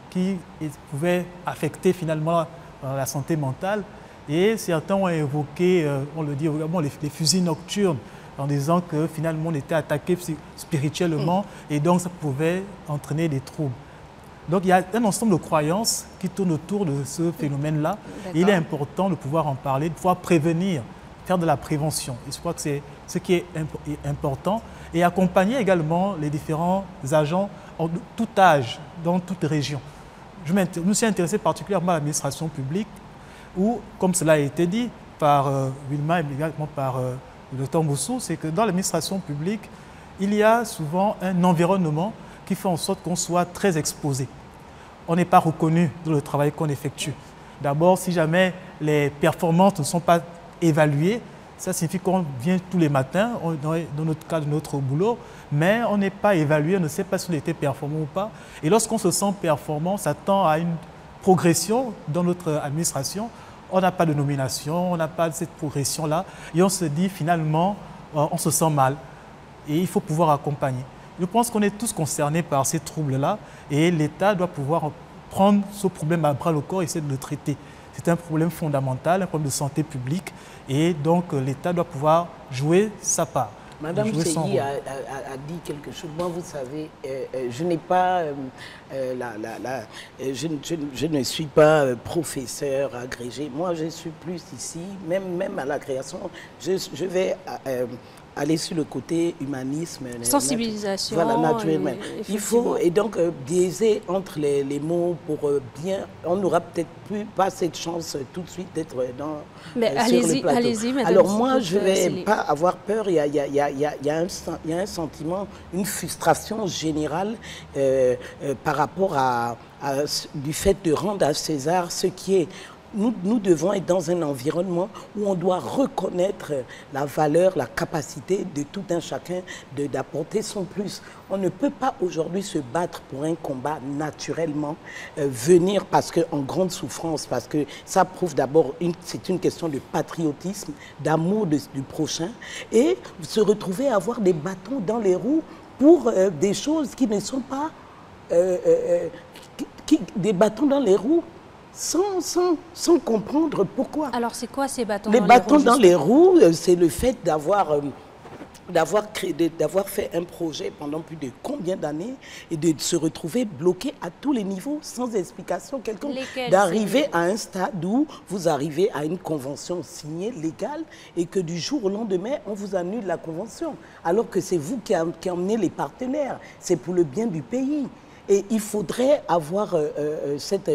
qui pouvaient affecter finalement la santé mentale. Et certains ont évoqué, on le dit également, les fusils nocturnes, en disant que finalement on était attaqué spirituellement et donc ça pouvait entraîner des troubles. Donc il y a un ensemble de croyances qui tournent autour de ce phénomène-là. Il est important de pouvoir en parler, de pouvoir prévenir, faire de la prévention. Et je crois que c'est ce qui est important. Et accompagner également les différents agents en tout âge, dans toute région. Je me suis intéressé particulièrement à l'administration publique où, comme cela a été dit par Wilma et également par le docteur Moussou, c'est que dans l'administration publique, il y a souvent un environnement qui fait en sorte qu'on soit très exposé. On n'est pas reconnu dans le travail qu'on effectue. D'abord, si jamais les performances ne sont pas évaluées, ça signifie qu'on vient tous les matins, dans notre cas de notre boulot, mais on n'est pas évalué, on ne sait pas si on était performant ou pas. Et lorsqu'on se sent performant, ça tend à une progression dans notre administration. On n'a pas de nomination, on n'a pas cette progression-là, et on se dit finalement, on se sent mal. Et il faut pouvoir accompagner. Je pense qu'on est tous concernés par ces troubles-là et l'État doit pouvoir prendre ce problème à bras le corps et essayer de le traiter. C'est un problème fondamental, un problème de santé publique et donc l'État doit pouvoir jouer sa part. Madame Seyi a dit quelque chose. Moi, vous savez, je n'ai pas, je ne suis pas professeur agrégé. Moi, je suis plus ici, même à la création, je vais aller sur le côté humanisme. Sensibilisation. Voilà, naturellement. Il faut, et donc, biaiser entre les mots pour bien... On n'aura peut-être pas cette chance tout de suite d'être sur le plateau. Allez-y, madame. Alors moi, je ne vais pas avoir peur. Il y a un sentiment, une frustration générale par rapport du fait de rendre à César ce qui est... Nous devons être dans un environnement où on doit reconnaître la valeur, la capacité de tout un chacun d'apporter son plus. On ne peut pas aujourd'hui se battre pour un combat naturellement, venir parce qu'en grande souffrance, parce que ça prouve d'abord, c'est une question de patriotisme, d'amour du prochain, et se retrouver à avoir des bâtons dans les roues pour des choses qui ne sont pas... des bâtons dans les roues, sans comprendre pourquoi. Alors, c'est quoi ces bâtons dans les roues? Les bâtons dans les roues, c'est le fait d'avoir d'avoir fait un projet pendant plus de combien d'années et de se retrouver bloqué à tous les niveaux sans explication quelconque, d'arriver à un stade où vous arrivez à une convention signée, légale, et que du jour au lendemain, on vous annule la convention, alors que c'est vous qui emmenez les partenaires, c'est pour le bien du pays. Et il faudrait avoir cette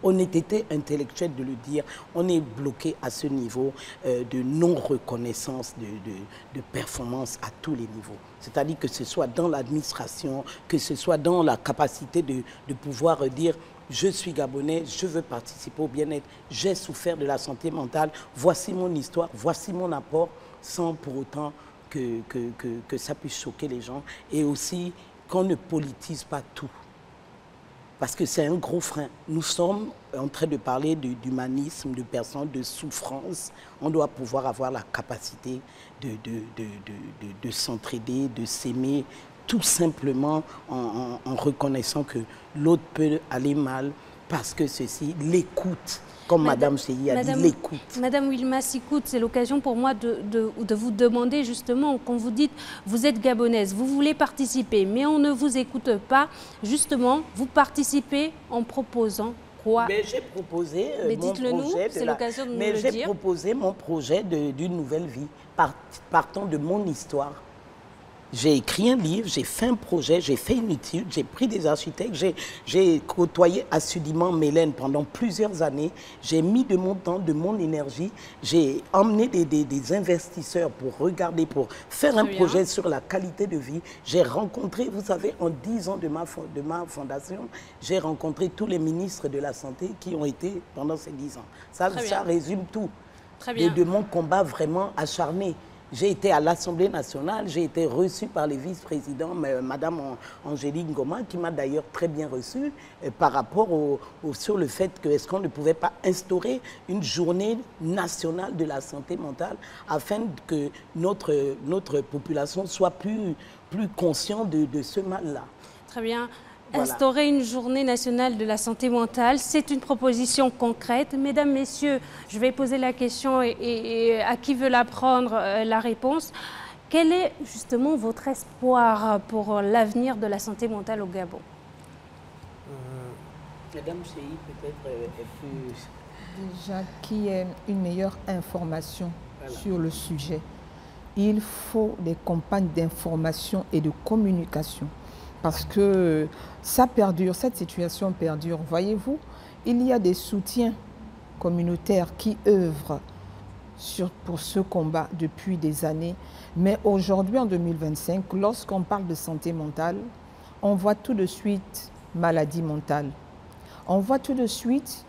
honnêteté intellectuelle de le dire. On est bloqué à ce niveau de non-reconnaissance de performance à tous les niveaux. C'est-à-dire que ce soit dans l'administration, que ce soit dans la capacité de pouvoir dire « je suis Gabonais, je veux participer au bien-être, j'ai souffert de la santé mentale, voici mon histoire, voici mon apport », sans pour autant que ça puisse choquer les gens. Et aussi qu'on ne politise pas tout. Parce que c'est un gros frein. Nous sommes en train de parler d'humanisme, de personnes, de souffrance. On doit pouvoir avoir la capacité de s'entraider, de s'aimer, tout simplement en reconnaissant que l'autre peut aller mal parce que ceci, l'écoute. Comme Madame Cheyi a dit, l'écoute. Madame Wilma Sikout, c'est l'occasion pour moi de vous demander justement, quand vous dites, vous êtes gabonaise, vous voulez participer, mais on ne vous écoute pas, justement, vous participez en proposant quoi? J'ai proposé j'ai proposé mon projet d'une nouvelle vie, partant de mon histoire. J'ai écrit un livre, j'ai fait un projet, j'ai fait une étude, j'ai pris des architectes, j'ai côtoyé assidûment Mélène pendant plusieurs années, j'ai mis de mon temps, de mon énergie, j'ai emmené des investisseurs pour regarder, pour faire un projet sur la qualité de vie. J'ai rencontré, vous savez, en 10 ans de ma fondation, j'ai rencontré tous les ministres de la Santé qui ont été pendant ces 10 ans. Ça résume tout. De mon combat vraiment acharné. J'ai été à l'Assemblée nationale, j'ai été reçue par les vice-présidents, Madame Angélique Ngoma, qui m'a d'ailleurs très bien reçue par rapport sur le fait que est-ce qu'on ne pouvait pas instaurer une journée nationale de la santé mentale afin que notre population soit plus consciente de ce mal-là. Très bien. Voilà. Instaurer une journée nationale de la santé mentale, c'est une proposition concrète. Mesdames, Messieurs, je vais poser la question et à qui veut la prendre, la réponse. Quel est justement votre espoir pour l'avenir de la santé mentale au Gabon? Madame Cheyi, peut-être est plus... Déjà, qu'il y ait une meilleure information sur le sujet. Il faut des campagnes d'information et de communication. Parce que ça perdure, cette situation perdure. Voyez-vous, il y a des soutiens communautaires qui œuvrent pour ce combat depuis des années. Mais aujourd'hui, en 2025, lorsqu'on parle de santé mentale, on voit tout de suite maladie mentale. On voit tout de suite,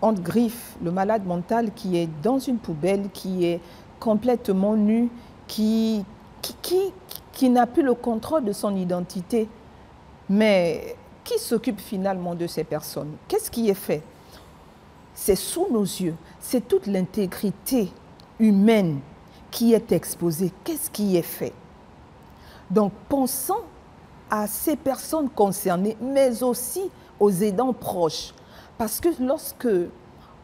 on griffe le malade mental qui est dans une poubelle, qui est complètement nu, qui n'a plus le contrôle de son identité. Mais qui s'occupe finalement de ces personnes? Qu'est-ce qui est fait? C'est sous nos yeux, c'est toute l'intégrité humaine qui est exposée. Qu'est-ce qui est fait? Donc pensons à ces personnes concernées, mais aussi aux aidants proches. Parce que lorsque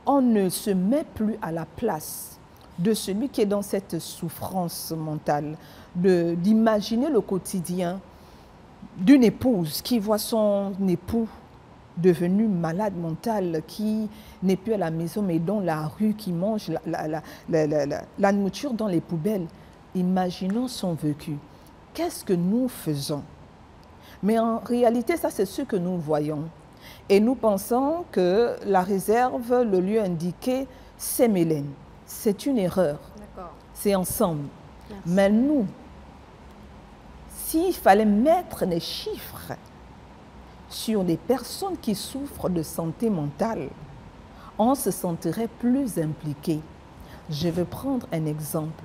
on ne se met plus à la place de celui qui est dans cette souffrance mentale, d'imaginer le quotidien d'une épouse qui voit son époux devenu malade mental, qui n'est plus à la maison mais dans la rue, qui mange la nourriture dans les poubelles. Imaginons son vécu. Qu'est-ce que nous faisons? Mais en réalité, ça c'est ce que nous voyons. Et nous pensons que la réserve, le lieu indiqué, c'est Mélène. C'est une erreur. C'est ensemble. Merci. Mais nous, s'il fallait mettre des chiffres sur des personnes qui souffrent de santé mentale, on se sentirait plus impliqué. Je vais prendre un exemple.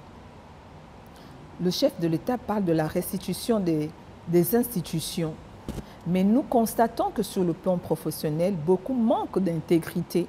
Le chef de l'État parle de la restitution des institutions. Mais nous constatons que sur le plan professionnel, beaucoup manquent d'intégrité.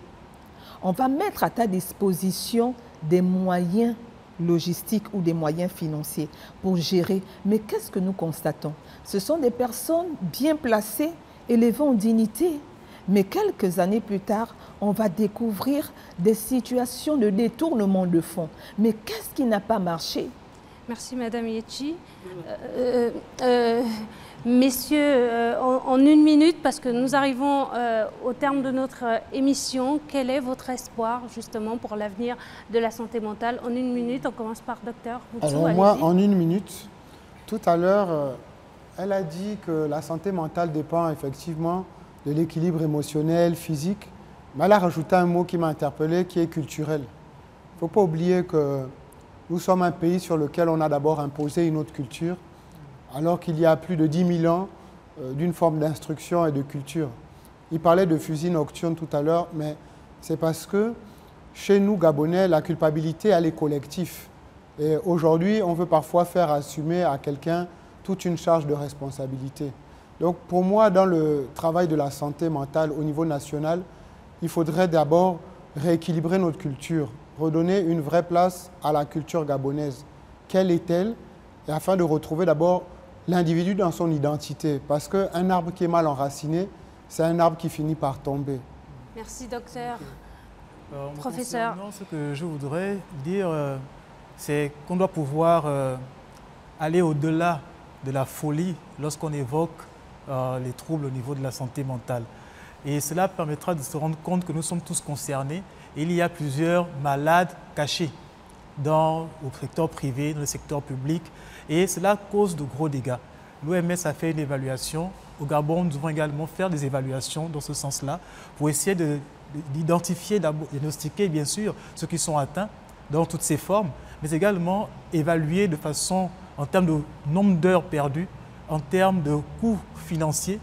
On va mettre à ta disposition des moyens logistiques ou des moyens financiers pour gérer. Mais qu'est-ce que nous constatons? Ce sont des personnes bien placées, élevées en dignité. Mais quelques années plus tard, on va découvrir des situations de détournement de fonds. Mais qu'est-ce qui n'a pas marché? Merci Madame Yetchi. Messieurs, en une minute, parce que nous arrivons au terme de notre émission, quel est votre espoir justement pour l'avenir de la santé mentale? En une minute, on commence par Docteur Boutsou. Alors moi, en une minute, tout à l'heure, elle a dit que la santé mentale dépend effectivement de l'équilibre émotionnel, physique, mais elle a rajouté un mot qui m'a interpellé, qui est culturel. Il ne faut pas oublier que nous sommes un pays sur lequel on a d'abord imposé une autre culture, alors qu'il y a plus de 10 000 ans d'une forme d'instruction et de culture. Il parlait de fusil nocturne tout à l'heure, mais c'est parce que chez nous, Gabonais, la culpabilité, elle est collective. Et aujourd'hui, on veut parfois faire assumer à quelqu'un toute une charge de responsabilité. Donc pour moi, dans le travail de la santé mentale au niveau national, il faudrait d'abord rééquilibrer notre culture, redonner une vraie place à la culture gabonaise. Quelle est-elle? Et afin de retrouver d'abord l'individu dans son identité. Parce qu'un arbre qui est mal enraciné, c'est un arbre qui finit par tomber. Merci, docteur. Professeur. Ce que je voudrais dire, c'est qu'on doit pouvoir aller au-delà de la folie lorsqu'on évoque les troubles au niveau de la santé mentale. Et cela permettra de se rendre compte que nous sommes tous concernés. Il y a plusieurs malades cachés au secteur privé, dans le secteur public, et cela cause de gros dégâts. L'OMS a fait une évaluation. Au Gabon, nous devons également faire des évaluations dans ce sens-là pour essayer d'identifier, de diagnostiquer bien sûr ceux qui sont atteints dans toutes ces formes, mais également évaluer de façon, en termes de nombre d'heures perdues, en termes de coûts financiers,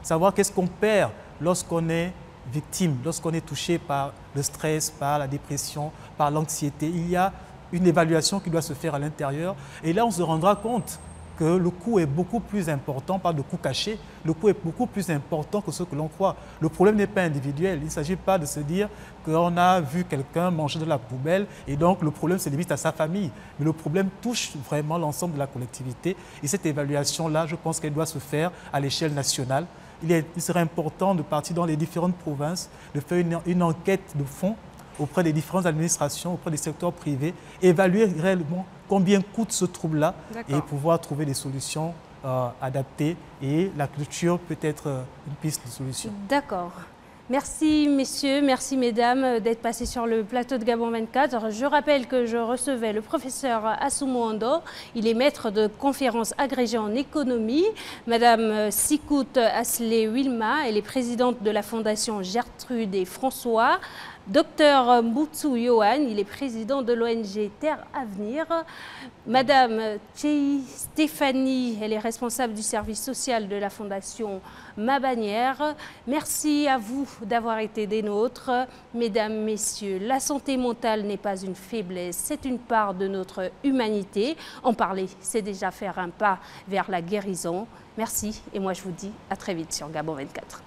savoir qu'est-ce qu'on perd lorsqu'on est victime, lorsqu'on est touché par le stress, par la dépression, par l'anxiété. Il y a une évaluation qui doit se faire à l'intérieur. Et là, on se rendra compte que le coût est beaucoup plus important, on parle de coût caché, le coût est beaucoup plus important que ce que l'on croit. Le problème n'est pas individuel, il ne s'agit pas de se dire qu'on a vu quelqu'un manger de la poubelle et donc le problème se limite à sa famille. Mais le problème touche vraiment l'ensemble de la collectivité et cette évaluation-là, je pense qu'elle doit se faire à l'échelle nationale. Il serait important de partir dans les différentes provinces, de faire une enquête de fond auprès des différentes administrations, auprès des secteurs privés, évaluer réellement combien coûte ce trouble-là et pouvoir trouver des solutions adaptées. Et la culture peut être une piste de solution. D'accord. Merci messieurs, merci mesdames d'être passés sur le plateau de Gabon 24. Je rappelle que je recevais le professeur Assoumou Ando. Il est maître de conférences agrégé en économie. Madame Sikout Asley Wilma, elle est présidente de la Fondation Gertrude et François. Docteur Boutsou Yohan, il est président de l'ONG Terre Avenir. Madame Tchei Stéphanie, elle est responsable du service social de la Fondation Ma Bannière. Merci à vous d'avoir été des nôtres. Mesdames, messieurs, la santé mentale n'est pas une faiblesse, c'est une part de notre humanité. En parler, c'est déjà faire un pas vers la guérison. Merci et moi je vous dis à très vite sur Gabon 24.